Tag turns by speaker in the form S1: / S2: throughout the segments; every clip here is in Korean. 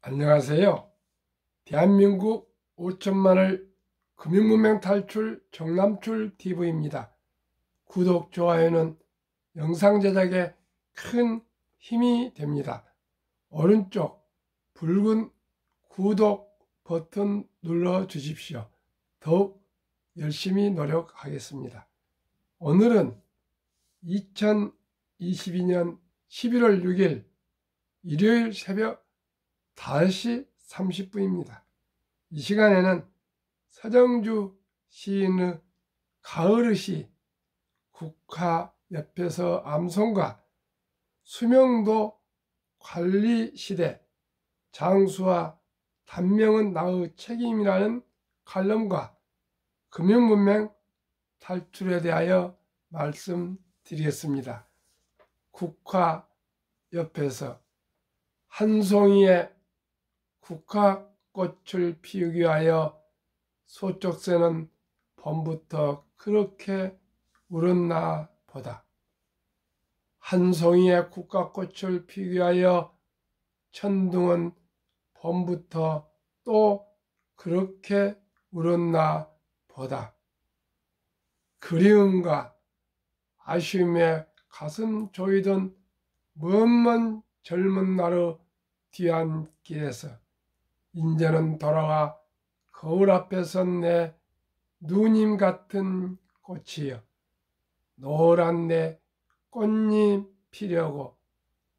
S1: 안녕하세요. 대한민국 5천만을 금융문맹 탈출 정남출 TV입니다. 구독, 좋아요는 영상 제작에 큰 힘이 됩니다. 오른쪽 붉은 구독 버튼 눌러 주십시오. 더욱 열심히 노력하겠습니다. 오늘은 2022년 11월 6일 일요일 새벽 5시 30분입니다. 이 시간에는 서정주 시인의 가을의 국화 옆에서 암송과 수명도 관리시대 장수와 단명은 나의 책임이라는 칼럼과 금융문맹 탈출에 대하여 말씀드리겠습니다. 국화 옆에서 한 송이의 국화꽃을 피우기 위하여 소쩍새는 봄부터 그렇게 울었나 보다. 한 송이의 국화꽃을 피우기 위하여 천둥은 봄부터 또 그렇게 울었나 보다. 그리움과 아쉬움에 가슴 조이던 먼 젊은 날의 뒤안길에서 인제는 돌아와 거울 앞에 선 내 누님 같은 꽃이여, 노란 내 꽃잎 피려고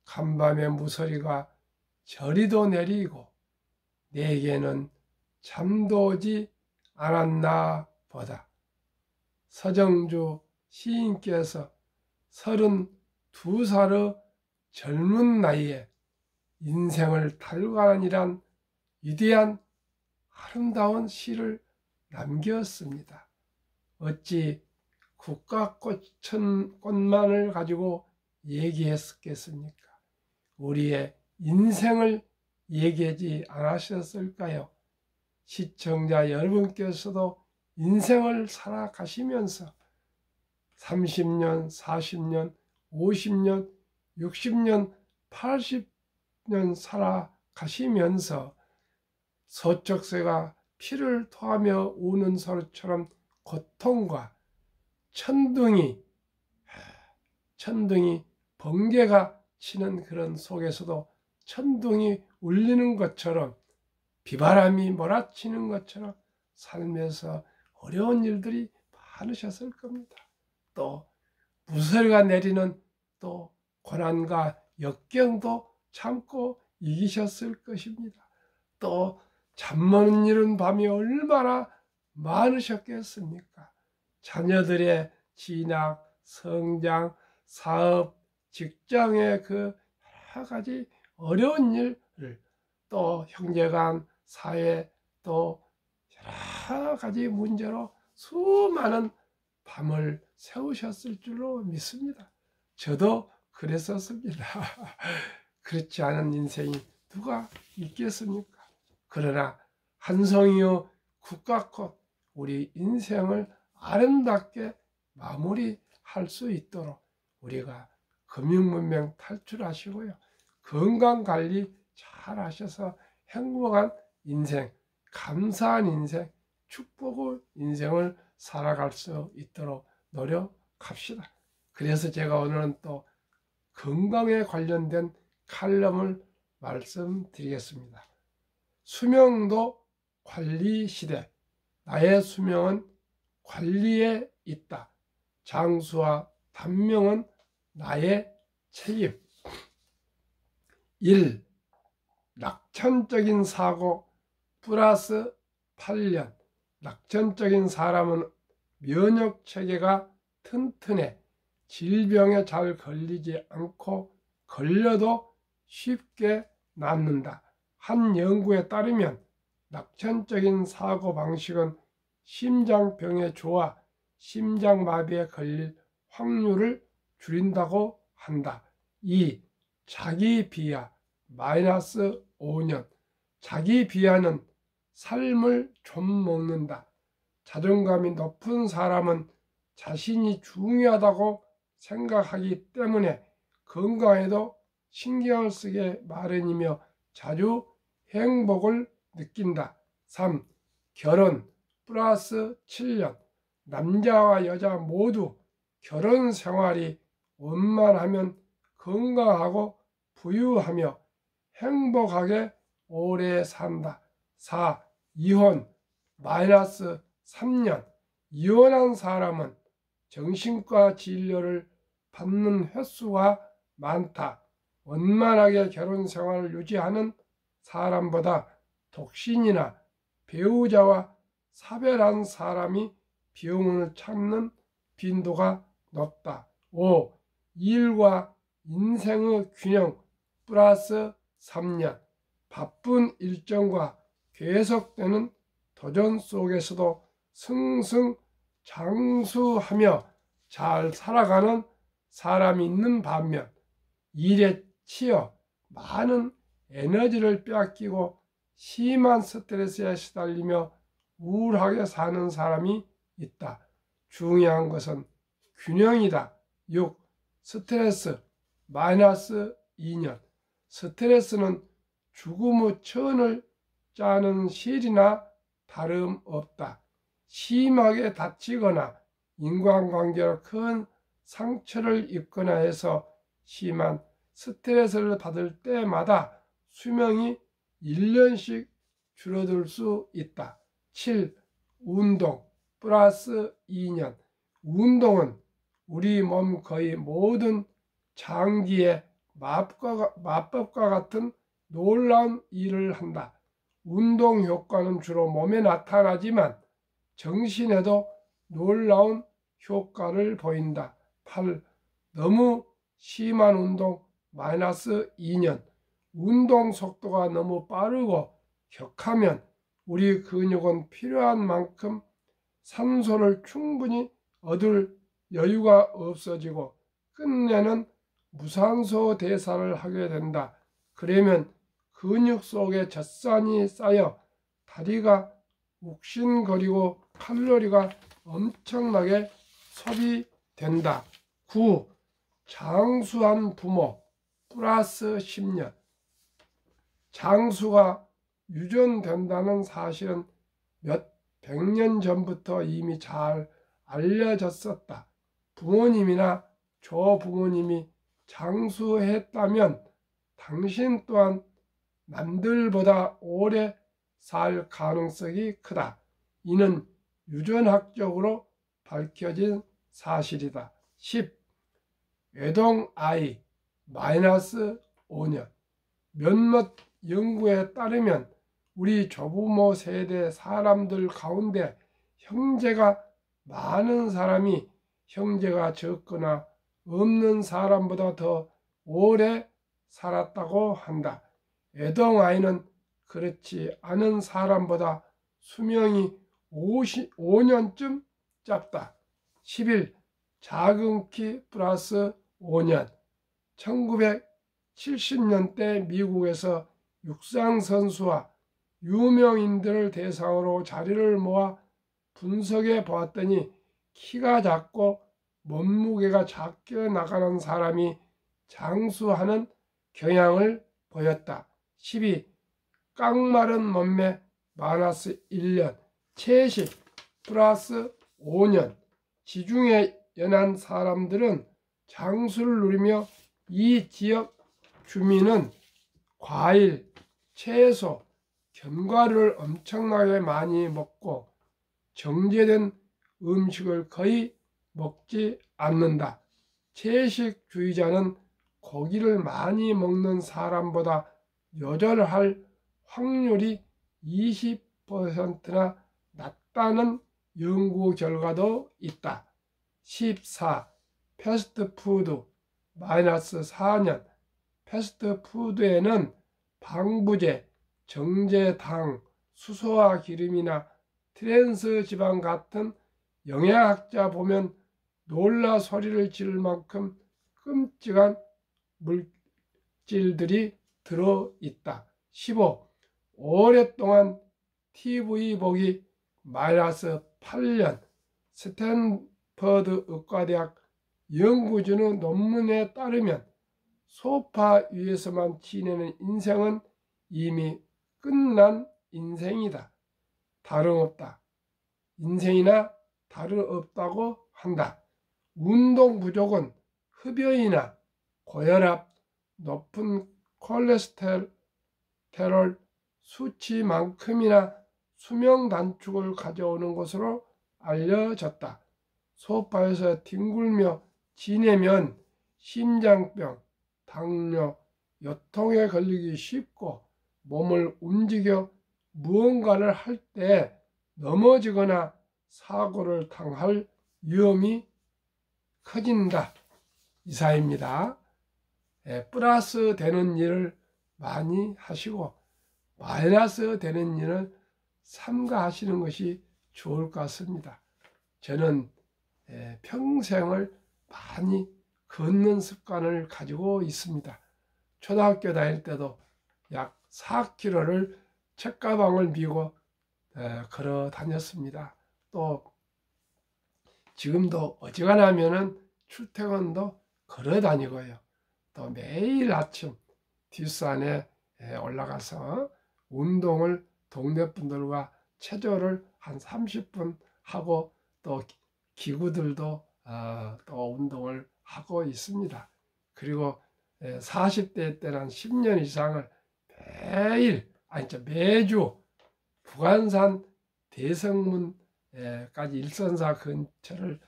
S1: 간밤에 무서리가 저리도 내리고 내게는 잠도 오지 않았나 보다. 서정주 시인께서 32살의 젊은 나이에 인생을 달관이란 위대한 아름다운 시를 남겼습니다. 어찌 국화꽃만을 가지고 얘기했겠습니까? 우리의 인생을 얘기하지 않으셨을까요? 시청자 여러분께서도 인생을 살아가시면서 30년, 40년, 50년, 60년, 80년 살아가시면서 소쩍새가 피를 토하며 우는 소리처럼 고통과 천둥이 번개가 치는 그런 속에서도 천둥이 울리는 것처럼 비바람이 몰아치는 것처럼 삶에서 어려운 일들이 많으셨을 겁니다. 또 무서리가 내리는 또 고난과 역경도 참고 이기셨을 것입니다. 또 잠못 이룬 밤이 얼마나 많으셨겠습니까? 자녀들의 진학, 성장, 사업, 직장의 그 여러 가지 어려운 일을 또 형제간, 사회, 또 여러 가지 문제로 수많은 밤을 세우셨을 줄로 믿습니다. 저도 그랬었습니다. 그렇지 않은 인생이 누가 있겠습니까? 그러나 한 송이의 국화꽃, 우리 인생을 아름답게 마무리할 수 있도록 우리가 금융문맹 탈출하시고요. 건강관리 잘 하셔서 행복한 인생, 감사한 인생, 축복의 인생을 살아갈 수 있도록 노력합시다. 그래서 제가 오늘은 또 건강에 관련된 칼럼을 말씀드리겠습니다. 수명도 관리 시대, 나의 수명은 관리에 있다. 장수와 단명은 나의 책임. 1. 낙천적인 사고 플러스 8년. 낙천적인 사람은 면역체계가 튼튼해 질병에 잘 걸리지 않고 걸려도 쉽게 낫는다. 한 연구에 따르면 낙천적인 사고방식은 심장병에 좋아 심장마비에 걸릴 확률을 줄인다고 한다. 2. 자기 비하 마이너스 5년. 자기 비하는 삶을 좀 먹는다. 자존감이 높은 사람은 자신이 중요하다고 생각하기 때문에 건강에도 신경을 쓰게 마련이며 자주 행복을 느낀다. 3. 결혼 플러스 7년. 남자와 여자 모두 결혼 생활이 원만하면 건강하고 부유하며 행복하게 오래 산다. 4. 이혼 마이너스 3년. 이혼한 사람은 정신과 진료를 받는 횟수가 많다. 원만하게 결혼 생활을 유지하는 사람보다 독신이나 배우자와 사별한 사람이 비용을 찾는 빈도가 높다. 5. 일과 인생의 균형 플러스 3년. 바쁜 일정과 계속되는 도전 속에서도 승승장수하며 잘 살아가는 사람이 있는 반면 일에 치여 많은 에너지를 빼앗기고 심한 스트레스에 시달리며 우울하게 사는 사람이 있다. 중요한 것은 균형이다. 6. 스트레스 마이너스 2년. 스트레스는 죽음의 천을 짜는 실이나 다름없다. 심하게 다치거나 인간관계로 큰 상처를 입거나 해서 심한 스트레스를 받을 때마다 수명이 1년씩 줄어들 수 있다. 7. 운동 플러스 2년. 운동은 우리 몸 거의 모든 장기에 마법과 같은 놀라운 일을 한다. 운동 효과는 주로 몸에 나타나지만 정신에도 놀라운 효과를 보인다. 8. 너무 심한 운동 마이너스 2년. 운동 속도가 너무 빠르고 격하면 우리 근육은 필요한 만큼 산소를 충분히 얻을 여유가 없어지고 끝내는 무산소 대사를 하게 된다. 그러면 근육 속에 젖산이 쌓여 다리가 욱신거리고 칼로리가 엄청나게 소비된다. 9. 장수한 부모 플러스 10년. 장수가 유전된다는 사실은 몇 백년 전부터 이미 잘 알려졌었다. 부모님이나 조부모님이 장수했다면 당신 또한 남들보다 오래 살 가능성이 크다. 이는 유전학적으로 밝혀진 사실이다. 10. 외동 아이 마이너스 5년. 몇몇 연구에 따르면 우리 조부모 세대 사람들 가운데 형제가 많은 사람이 형제가 적거나 없는 사람보다 더 오래 살았다고 한다. 애동아이는 그렇지 않은 사람보다 수명이 5년쯤 짧다. 11. 작은 키 플러스 5년. 1970년대 미국에서 육상선수와 유명인들을 대상으로 자료를 모아 분석해 보았더니 키가 작고 몸무게가 작게 나가는 사람이 장수하는 경향을 보였다. 12. 깡마른 몸매 마이너스 1년. 채식 플러스 5년. 지중해 연한 사람들은 장수를 누리며 이 지역 주민은 과일, 채소, 견과류를 엄청나게 많이 먹고 정제된 음식을 거의 먹지 않는다. 채식주의자는 고기를 많이 먹는 사람보다 요절할 확률이 20%나 낮다는 연구 결과도 있다. 14. 패스트푸드 마이너스 4년. 패스트푸드에는 방부제, 정제당, 수소와 기름이나 트랜스 지방 같은 영양학자 보면 놀라 소리를 지를 만큼 끔찍한 물질들이 들어있다. 15. 오랫동안 TV 보기 마이너스 8년. 스탠퍼드 의과대학 연구진의 논문에 따르면 소파 위에서만 지내는 인생은 이미 끝난 인생이다. 다름없다. 인생이나 다름없다고 한다. 운동 부족은 흡연이나 고혈압, 높은 콜레스테롤 수치만큼이나 수명 단축을 가져오는 것으로 알려졌다. 소파에서 뒹굴며 지내면 심장병, 당뇨, 요통에 걸리기 쉽고 몸을 움직여 무언가를 할 때 넘어지거나 사고를 당할 위험이 커진다. 이사입니다. 플러스 되는 일을 많이 하시고 마이너스 되는 일을 삼가하시는 것이 좋을 것 같습니다. 저는 평생을 많이 걷는 습관을 가지고 있습니다. 초등학교 다닐 때도 약 4km를 책가방을 메고 걸어 다녔습니다. 또 지금도 어지간하면은 출퇴근도 걸어 다니고요. 또 매일 아침 뒷산에 올라가서 운동을 동네 분들과 체조를 한 30분 하고 또 기구들도 또 운동을 하고 있습니다. 그리고 40대 때는 10년 이상을 매주 북한산 대성문까지 일선사 근처를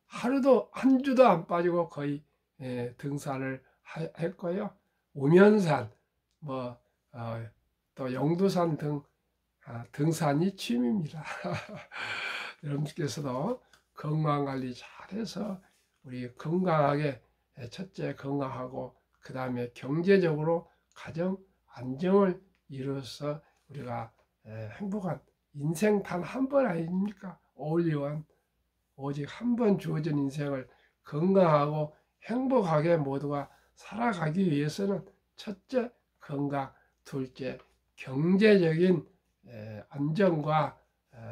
S1: 하루도 한 주도 안 빠지고 거의 등산을 했고요. 우면산, 또 영두산 등 등산이 취미입니다. 여러분께서도 건강관리 잘해서 우리 건강하게 첫째 건강하고 그 다음에 경제적으로 가정 안정을 이루어서 우리가 행복한 인생 단 한 번 아닙니까? 올리원 오직 한 번 주어진 인생을 건강하고 행복하게 모두가 살아가기 위해서는 첫째 건강, 둘째 경제적인 안정과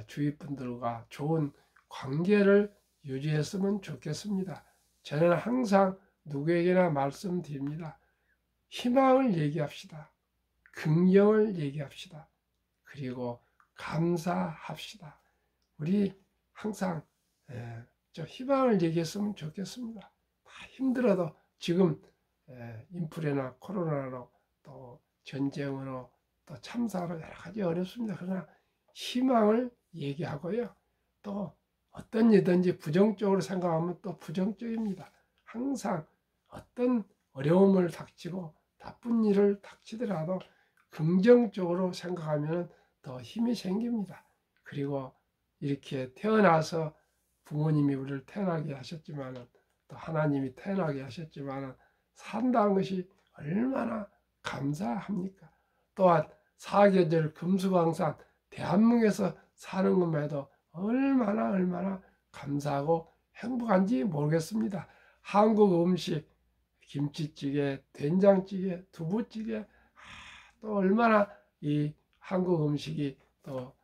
S1: 주위 분들과 좋은 관계를 유지했으면 좋겠습니다. 저는 항상 누구에게나 말씀드립니다. 희망을 얘기합시다. 긍정을 얘기합시다. 그리고 감사합시다. 우리 항상 저 희망을 얘기했으면 좋겠습니다. 다 힘들어도 지금 인플레나 코로나로 또 전쟁으로 또 참사로 여러 가지 어렵습니다. 그러나 희망을 얘기하고요. 또 어떤 일든지 부정적으로 생각하면 또 부정적입니다. 항상 어떤 어려움을 닥치고 나쁜 일을 닥치더라도 긍정적으로 생각하면 더 힘이 생깁니다. 그리고 이렇게 태어나서 부모님이 우리를 태어나게 하셨지만 또 하나님이 태어나게 하셨지만 산다는 것이 얼마나 감사합니까? 또한 사계절 금수강산 대한민국에서 사는 것만해도 얼마나 감사하고 행복한지 모르겠습니다. 한국 음식 김치찌개, 된장찌개, 두부찌개 또 얼마나 이 한국 음식이 또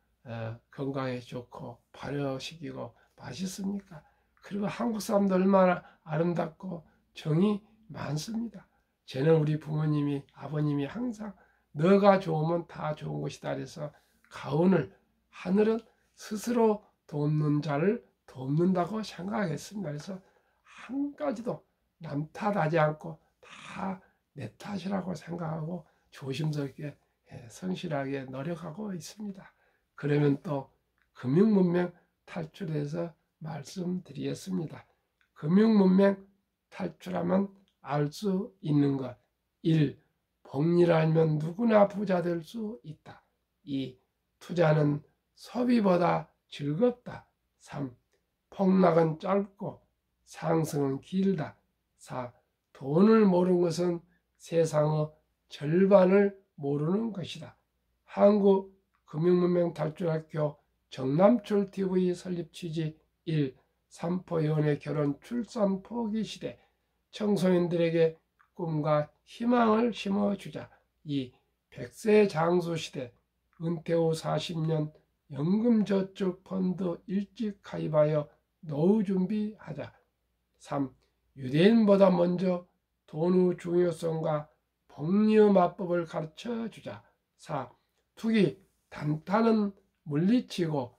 S1: 건강에 좋고 발효시키고 맛있습니까? 그리고 한국 사람도 얼마나 아름답고 정이 많습니다. 저는 우리 부모님이 아버님이 항상 너가 좋으면 다 좋은 것이다 그래서 가훈을 하늘은 스스로 돕는 자를 돕는다고 생각했습니다. 그래서 한 가지도 남 탓하지 않고 다 내 탓이라고 생각하고 조심스럽게 성실하게 노력하고 있습니다. 그러면 또 금융문명 탈출해서 말씀드리겠습니다. 금융문명 탈출하면 알 수 있는 것 1. 복리라면 누구나 부자 될 수 있다. 2. 투자는 소비보다 즐겁다. 3. 폭락은 짧고 상승은 길다. 4. 돈을 모르는 것은 세상의 절반을 모르는 것이다. 한국금융문명 탈출학교 정남철TV 설립 취지 1. 삼포연애 결혼 출산 포기 시대 청소년들에게 꿈과 희망을 심어주자. 2. 100세 장수 시대 은퇴 후 40년 연금저축펀드 일찍 가입하여 노후 준비하자. 3. 유대인보다 먼저 돈의 중요성과 복리의 마법을 가르쳐주자. 4. 투기 단타는 물리치고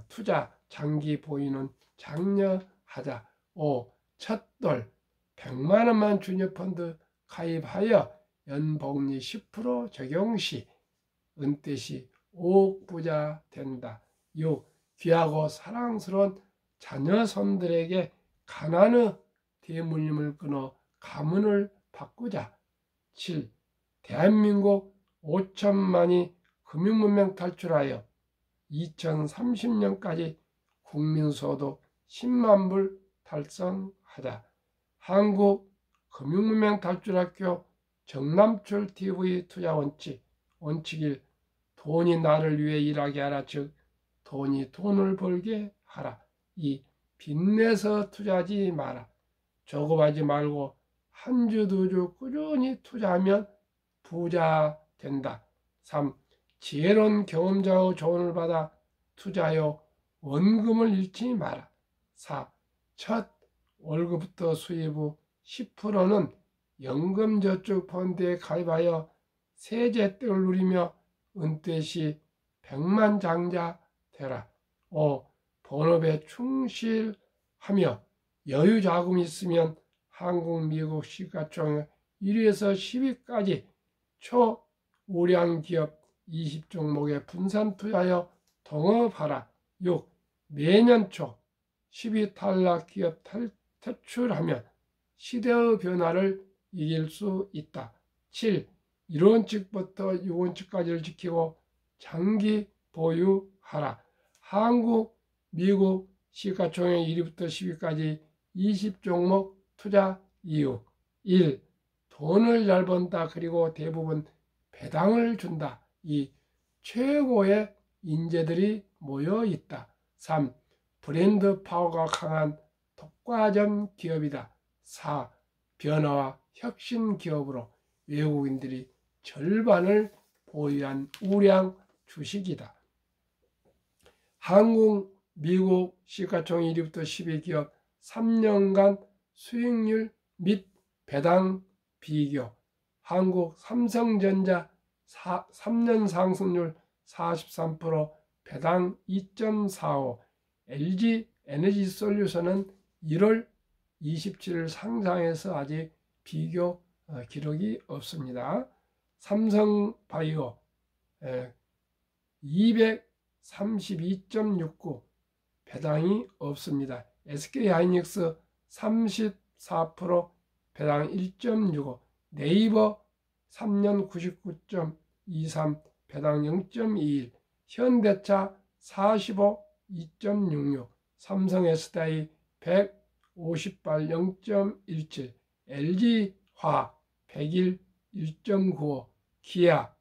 S1: 투자 장기 보유는 장려하자. 5. 첫돌 100만 원만 주니어펀드 가입하여 연복리 10% 적용 시 은퇴 시 5억 부자 된다. 6. 귀하고 사랑스러운 자녀손들에게 가난의 대물림을 끊어 가문을 바꾸자. 7. 대한민국 5천만이 금융문명 탈출하여 2030년까지 국민소득 10만 불 달성하자. 한국 금융문명 탈출학교 정남출 TV 투자 원칙 1. 돈이 나를 위해 일하게 하라. 즉 돈이 돈을 벌게 하라. 2. 빚내서 투자하지 마라. 조급하지 말고 한 주 두 주 꾸준히 투자하면 부자 된다. 3. 지혜로운 경험자의 조언을 받아 투자하여 원금을 잃지 마라. 4. 첫 월급부터 수입 후 10%는 연금저축펀드에 가입하여 세제 혜택을 누리며 은퇴 시 100만 장자 되라. 5. 본업에 충실하며 여유 자금이 있으면 한국, 미국 시가총 1위에서 10위까지 초우량 기업 20종목에 분산 투자하여 동업하라. 6. 매년 초 10위 탈락 기업 퇴출하면 시대의 변화를 이길 수 있다. 7. 1원칙부터 6원칙까지를 지키고 장기 보유하라. 한국, 미국 시가총액 1위부터 10위까지 20종목 투자 이유. 1. 돈을 잘 번다. 그리고 대부분 배당을 준다. 2. 최고의 인재들이 모여 있다. 3. 브랜드 파워가 강한 독과점 기업이다. 4. 변화와 혁신 기업으로 외국인들이 절반을 보유한 우량 주식이다. 한국, 미국 시가총 1위부터 10위 기업 3년간 수익률 및 배당 비교. 한국 삼성전자 3년 상승률 43%, 배당 2.45. LG 에너지솔루션은 1월 27일 상장해서 아직 비교 기록이 없습니다. 삼성바이오 232.69, 배당이 없습니다. SK하이닉스 34%, 배당 1.65. 네이버 3년 99.23, 배당 0.21. 현대차 45, 2.66. 삼성 SDI 158, 0.17. LG화학 101, 1.95. 기아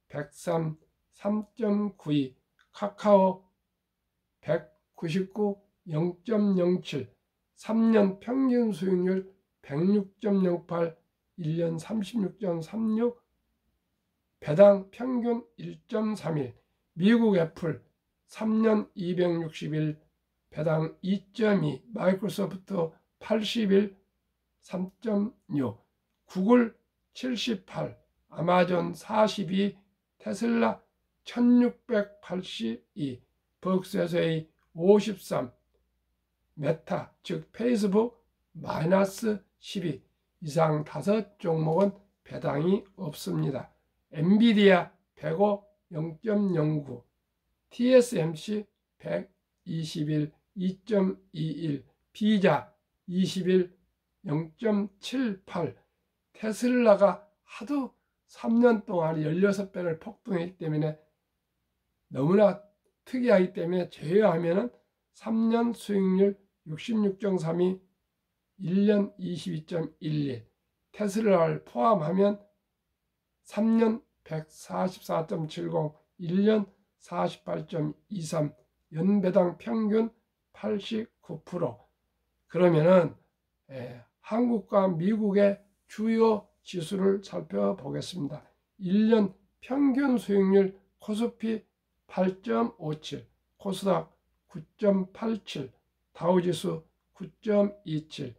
S1: 103, 3.92. 카카오 199, 0.07. 3년 평균 수익률 106.08, 1년 36.36, 배당 평균 1.31. 미국 애플 3년 261, 배당 2.2. 마이크로소프트 81, 3.6. 구글 78, 아마존 42, 테슬라 1682, 벅스에서의 53, 메타 즉 페이스북 마이너스 12. 이상 5종목은 배당이 없습니다. 엔비디아 105, 0.09. TSMC 121, 2.21. 비자 21, 0.78. 테슬라가 하도 3년 동안 16배를 폭등했기 때문에 너무나 특이하기 때문에 제외하면 3년 수익률 66.32, 1년 22.11. 테슬라를 포함하면 3년 144.70, 1년 48.23, 연배당 평균 89%. 그러면은 한국과 미국의 주요 지수를 살펴보겠습니다. 1년 평균 수익률 코스피 8.57, 코스닥 9.87, 다우지수 9.27,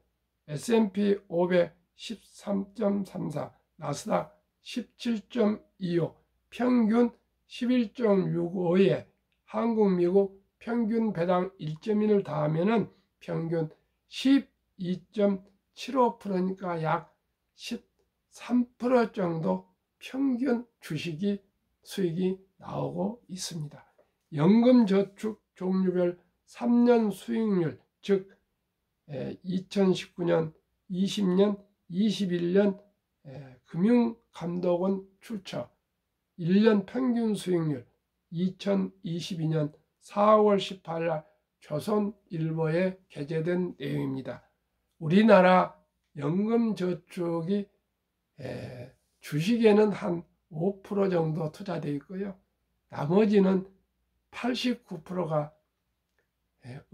S1: S&P 500 13.34, 나스닥 17.25, 평균 11.65에 한국, 미국 평균 배당 1.1을 더하면은 평균 12.75%니까 약 13% 정도 평균 주식이 수익이 나오고 있습니다. 연금저축 종류별 3년 수익률, 즉 2019년, 20년, 21년 금융감독원 출처 1년 평균 수익률 2022년 4월 18일 날 조선일보에 게재된 내용입니다. 우리나라 연금저축이 주식에는 한 5% 정도 투자되어 있고요. 나머지는 89%가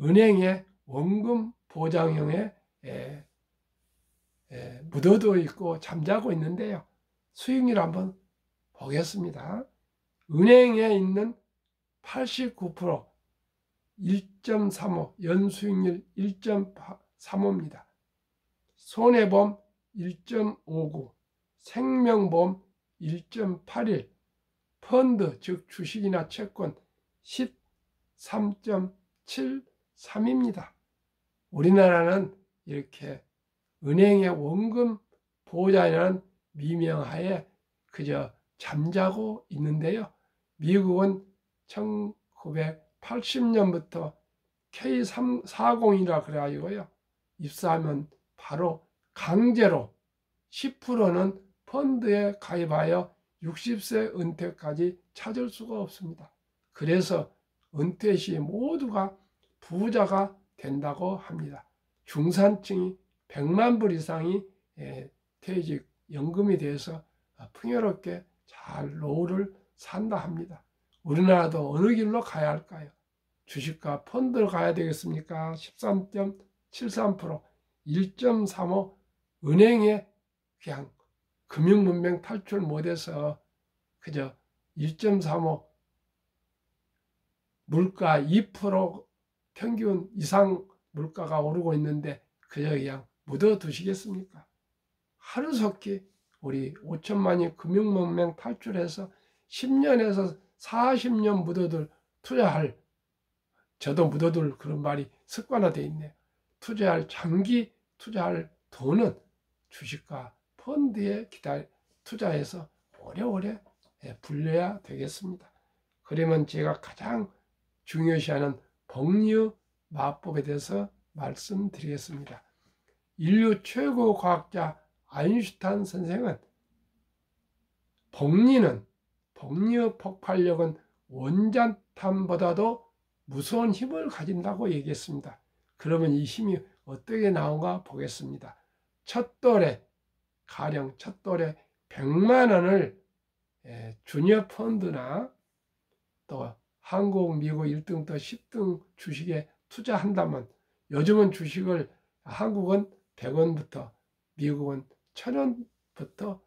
S1: 은행의 원금 보장형에 묻어두어 있고 잠자고 있는데요. 수익률 한번 보겠습니다. 은행에 있는 89% 1.35, 연수익률 1.35입니다. 손해보험 1.59, 생명보험 1.81, 펀드 즉 주식이나 채권 13.73입니다. 우리나라는 이렇게 은행의 원금 보호자라는 미명하에 그저 잠자고 있는데요. 미국은 1980년부터 K340이라 그래가지고요. 입사하면 바로 강제로 10%는 펀드에 가입하여 60세 은퇴까지 찾을 수가 없습니다. 그래서 은퇴 시 모두가 부자가 된다고 합니다. 중산층이 100만 불 이상이 퇴직연금이 돼서 풍요롭게 잘 노후를 산다 합니다. 우리나라도 어느 길로 가야 할까요? 주식과 펀드로 가야 되겠습니까? 13.73%, 1.35 은행에 그냥 금융문명 탈출 못해서 그저 1.35 물가 2% 평균 이상 물가가 오르고 있는데 그저 그냥 묻어두시겠습니까? 하루속히 우리 5천만이 금융문명 탈출해서 10년에서 40년 묻어둘 투자할, 저도 묻어둘 그런 말이 습관화되어 있네요. 장기 투자할 돈은 주식과 펀드에 투자해서 오래오래 불려야 되겠습니다. 그러면 제가 가장 중요시하는 복리 마법에 대해서 말씀드리겠습니다. 인류 최고 과학자 아인슈타인 선생은 복리의 폭발력은 원자탄보다도 무서운 힘을 가진다고 얘기했습니다. 그러면 이 힘이 어떻게 나오는가 보겠습니다. 가령 첫 돌에 100만 원을 주니어 펀드나 또 한국, 미국 1등부터 10등 주식에 투자한다면, 요즘은 주식을 한국은 100원부터 미국은 1000원부터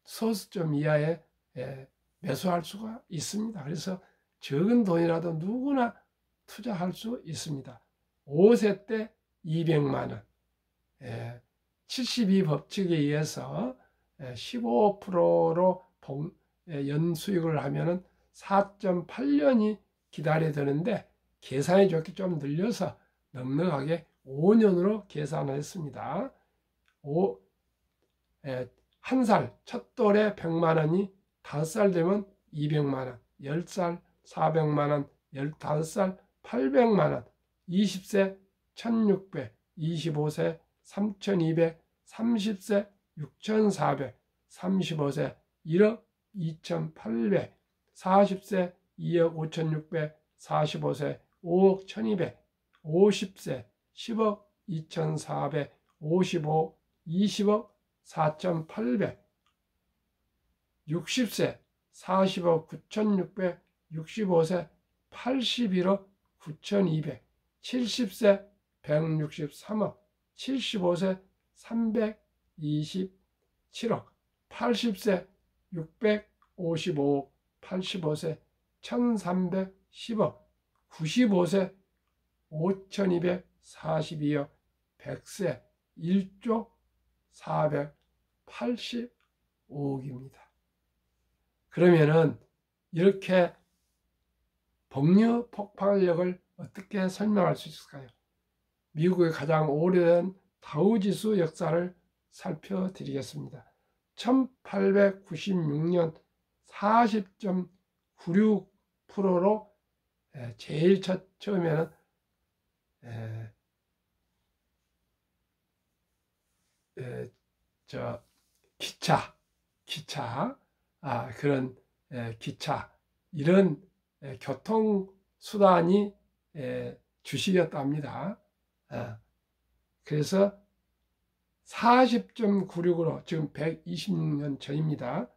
S1: 소수점 이하에 매수할 수가 있습니다. 그래서 적은 돈이라도 누구나 투자할 수 있습니다. 5세 때 200만 원, 72법칙에 의해서 15%로 연수익을 하면은 4.8년이 기다려야 되는데, 계산이 좋게 좀 늘려서 넉넉하게 5년으로 계산을 했습니다. 한 살, 첫 돌에 100만 원이 5살 되면 200만 원, 10살 400만 원, 15살 800만 원, 20세 1600, 25세 3200, 30세 6400, 35세 1억 2800, 40세 2억 5600, 45세 5억 1200, 50세 10억 2400, 55, 20억 4800, 60세 40억 9600, 65세 81억 9200, 70세 163억, 75세 327억, 80세 655억, 85세 1310억, 95세 5242억, 100세 1조 485억입니다. 그러면은 이렇게 복류 폭발력을 어떻게 설명할 수 있을까요? 미국의 가장 오래된 다우지수 역사를 살펴드리겠습니다. 1896년 40.96%로 제일 처음에는 기차 그런 기차 이런 교통수단이 주식이었답니다. 그래서 40.96으로 지금 126년 전입니다.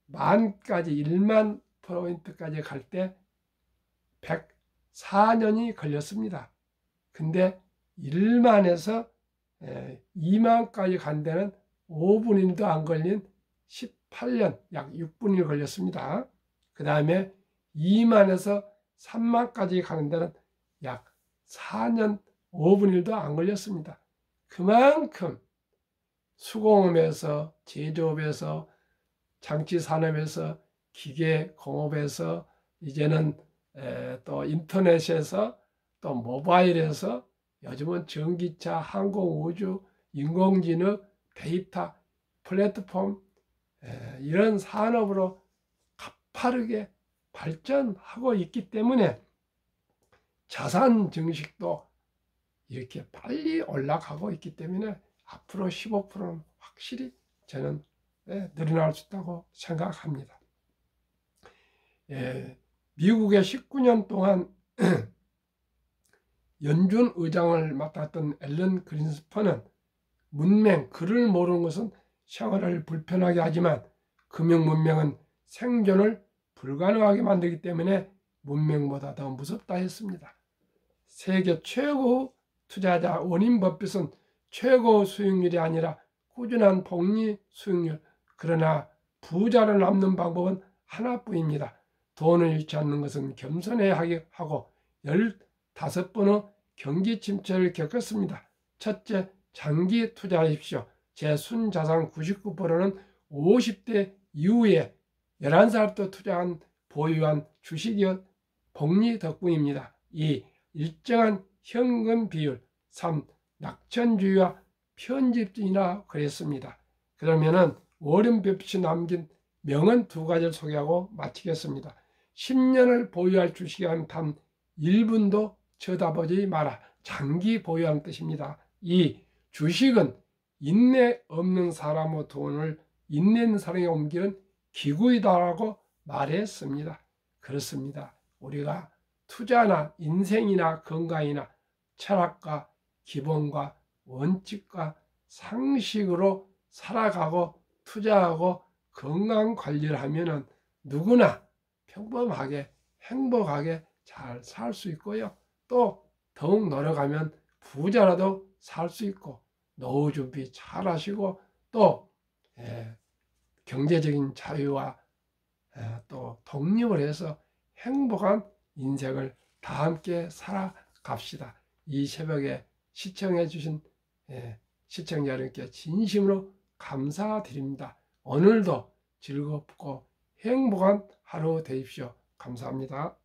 S1: 만까지 1만 포인트까지 갈 때 104년이 걸렸습니다. 근데 1만에서 2만까지 간 데는 5분 1도 안 걸린 18년, 약 6분 1 걸렸습니다. 그 다음에 2만에서 3만까지 가는 데는 약 4년 5분 1도 안 걸렸습니다. 그만큼 수공업에서, 제조업에서, 장치산업에서, 기계공업에서, 이제는 또 인터넷에서, 또 모바일에서, 요즘은 전기차, 항공, 우주, 인공지능, 데이터, 플랫폼 이런 산업으로 가파르게 발전하고 있기 때문에 자산 증식도 이렇게 빨리 올라가고 있기 때문에 앞으로 15%는 확실히 저는 늘어날 수 있다고 생각합니다. 미국의 19년 동안 연준 의장을 맡았던 앨런 그린스펀은 문맹, 글을 모르는 것은 생활을 불편하게 하지만 금융 문맹은 생존을 불가능하게 만들기 때문에 문맹보다 더 무섭다 했습니다. 세계 최고 투자자 워런 버핏은 최고 수익률이 아니라 꾸준한 복리 수익률, 그러나 부자를 남는 방법은 하나뿐입니다. 돈을 잃지 않는 것은 겸손해야 하고 15번의 경기 침체를 겪었습니다. 첫째, 장기 투자하십시오. 제 순자산 99%는 50대 이후에 11살부터 투자한 보유한 주식이었 복리 덕분입니다. 2. 일정한 현금 비율. 3. 낙천주의와 편집이나 그랬습니다. 그러면은 워런 버핏이 남긴 명언 2가지를 소개하고 마치겠습니다. 10년을 보유할 주식이라면 단 1분도 쳐다보지 마라. 장기 보유하는 뜻입니다. 2. 주식은 인내 없는 사람의 돈을 인내 있는 사람에게 옮기는 기구이다라고 말했습니다. 그렇습니다. 우리가 투자나 인생이나 건강이나 철학과 기본과 원칙과 상식으로 살아가고 투자하고 건강 관리를 하면은 누구나 평범하게 행복하게 잘 살 수 있고요. 또 더욱 노력하면 부자라도 살 수 있고 노후 준비 잘 하시고 또 경제적인 자유와 또 독립을 해서 행복한 인생을 다 함께 살아갑시다. 이 새벽에 시청해 주신 시청자 여러분께 진심으로 감사드립니다. 오늘도 즐겁고 행복한 하루 되십시오. 감사합니다.